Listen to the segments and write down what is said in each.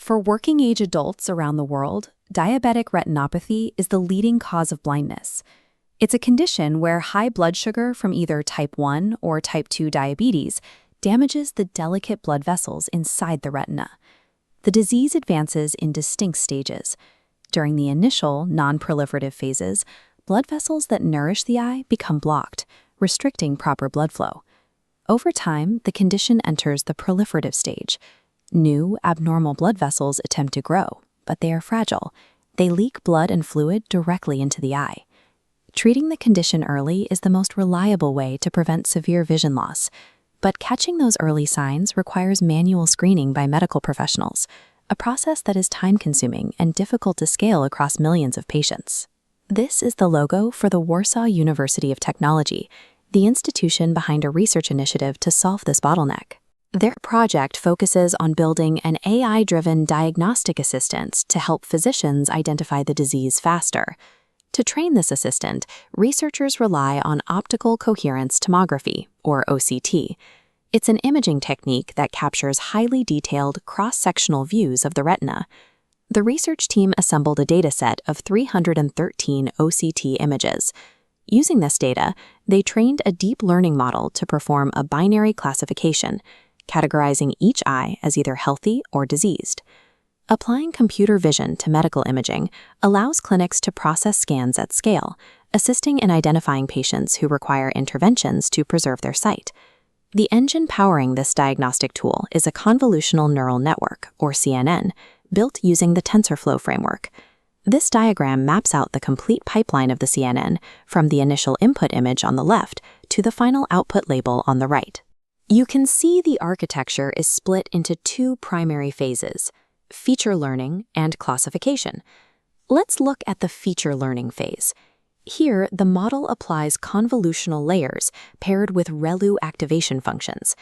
For working-age adults around the world, diabetic retinopathy is the leading cause of blindness. It's a condition where high blood sugar from either type 1 or type 2 diabetes damages the delicate blood vessels inside the retina. The disease advances in distinct stages. During the initial, non-proliferative phases, blood vessels that nourish the eye become blocked, restricting proper blood flow. Over time, the condition enters the proliferative stage. New, abnormal blood vessels attempt to grow, but they are fragile. They leak blood and fluid directly into the eye. Treating the condition early is the most reliable way to prevent severe vision loss, but catching those early signs requires manual screening by medical professionals, a process that is time-consuming and difficult to scale across millions of patients. This is the logo for the Warsaw University of Technology, the institution behind a research initiative to solve this bottleneck. Their project focuses on building an AI-driven diagnostic assistant to help physicians identify the disease faster. To train this assistant, researchers rely on optical coherence tomography, or OCT. It's an imaging technique that captures highly detailed cross-sectional views of the retina. The research team assembled a dataset of 313 OCT images. Using this data, they trained a deep learning model to perform a binary classification, categorizing each eye as either healthy or diseased. Applying computer vision to medical imaging allows clinics to process scans at scale, assisting in identifying patients who require interventions to preserve their sight. The engine powering this diagnostic tool is a convolutional neural network, or CNN, built using the TensorFlow framework. This diagram maps out the complete pipeline of the CNN from the initial input image on the left to the final output label on the right. You can see the architecture is split into two primary phases: feature learning and classification. Let's look at the feature learning phase. Here, the model applies convolutional layers paired with ReLU activation functions.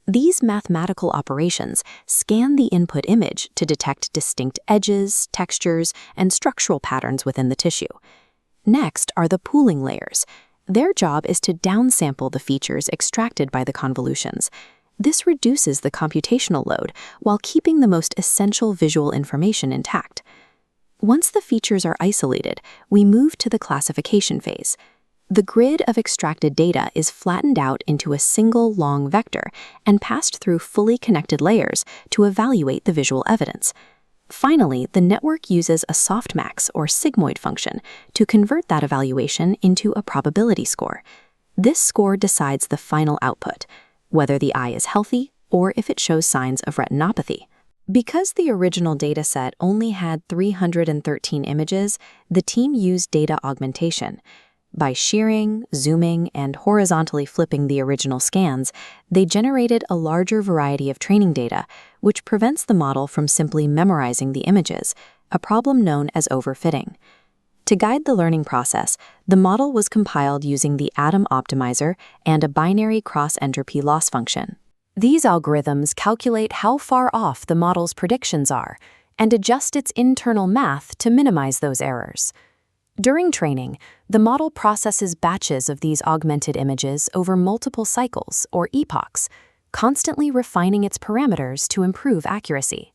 These mathematical operations scan the input image to detect distinct edges, textures, and structural patterns within the tissue. Next are the pooling layers. Their job is to downsample the features extracted by the convolutions. This reduces the computational load while keeping the most essential visual information intact. Once the features are isolated, we move to the classification phase. The grid of extracted data is flattened out into a single long vector and passed through fully connected layers to evaluate the visual evidence. Finally, the network uses a softmax or sigmoid function to convert that evaluation into a probability score. This score decides the final output, whether the eye is healthy or if it shows signs of retinopathy. Because the original dataset only had 313 images, the team used data augmentation. By shearing, zooming, and horizontally flipping the original scans, they generated a larger variety of training data, which prevents the model from simply memorizing the images, a problem known as overfitting. To guide the learning process, the model was compiled using the Atom Optimizer and a binary cross-entropy loss function. These algorithms calculate how far off the model's predictions are and adjust its internal math to minimize those errors. During training, the model processes batches of these augmented images over multiple cycles or epochs, constantly refining its parameters to improve accuracy.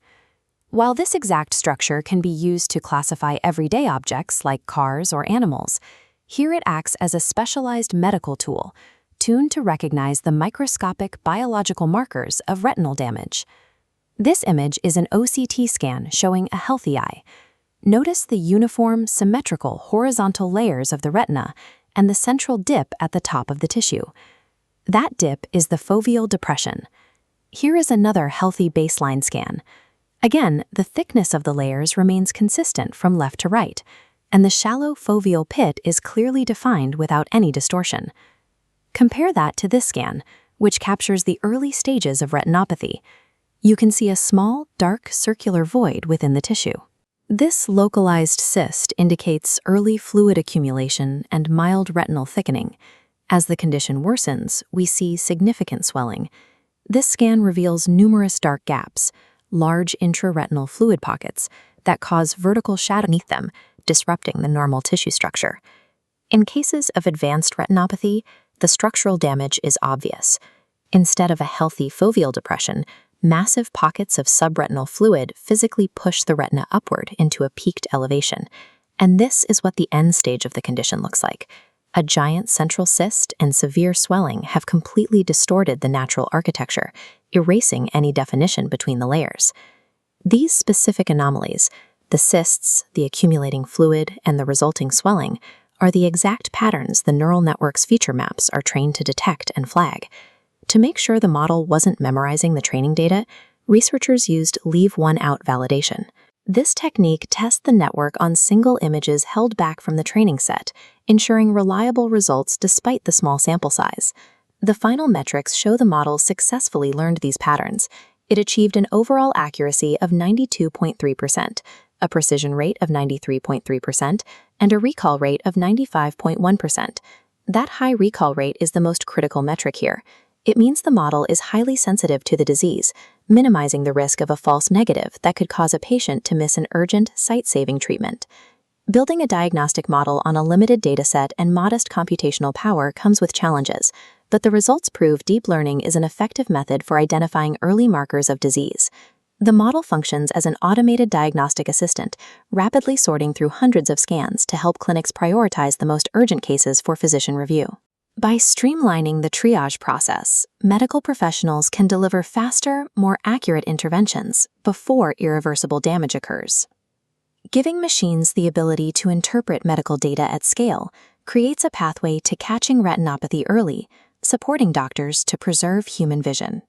While this exact structure can be used to classify everyday objects like cars or animals, here it acts as a specialized medical tool, tuned to recognize the microscopic biological markers of retinal damage. This image is an OCT scan showing a healthy eye. Notice the uniform, symmetrical horizontal layers of the retina and the central dip at the top of the tissue. That dip is the foveal depression. Here is another healthy baseline scan. Again, the thickness of the layers remains consistent from left to right, and the shallow foveal pit is clearly defined without any distortion. Compare that to this scan, which captures the early stages of retinopathy. You can see a small, dark, circular void within the tissue. This localized cyst indicates early fluid accumulation and mild retinal thickening. As the condition worsens, we see significant swelling. This scan reveals numerous dark gaps, large intraretinal fluid pockets that cause vertical shadow beneath them, disrupting the normal tissue structure. In cases of advanced retinopathy, the structural damage is obvious. Instead of a healthy foveal depression, Massive pockets of subretinal fluid physically push the retina upward into a peaked elevation, and this is what the end stage of the condition looks like. A giant central cyst and severe swelling have completely distorted the natural architecture, erasing any definition between the layers. These specific anomalies, the cysts, the accumulating fluid, and the resulting swelling, are the exact patterns the neural network's feature maps are trained to detect and flag. To make sure the model wasn't memorizing the training data, researchers used leave one out validation. This technique tests the network on single images held back from the training set, ensuring reliable results despite the small sample size. The final metrics show the model successfully learned these patterns. It achieved an overall accuracy of 92.3%, a precision rate of 93.3%, and a recall rate of 95.1%. That high recall rate is the most critical metric here. It means the model is highly sensitive to the disease, minimizing the risk of a false negative that could cause a patient to miss an urgent, sight-saving treatment. Building a diagnostic model on a limited dataset and modest computational power comes with challenges, but the results prove deep learning is an effective method for identifying early markers of disease. The model functions as an automated diagnostic assistant, rapidly sorting through hundreds of scans to help clinics prioritize the most urgent cases for physician review. By streamlining the triage process, medical professionals can deliver faster, more accurate interventions before irreversible damage occurs. Giving machines the ability to interpret medical data at scale creates a pathway to catching retinopathy early, supporting doctors to preserve human vision.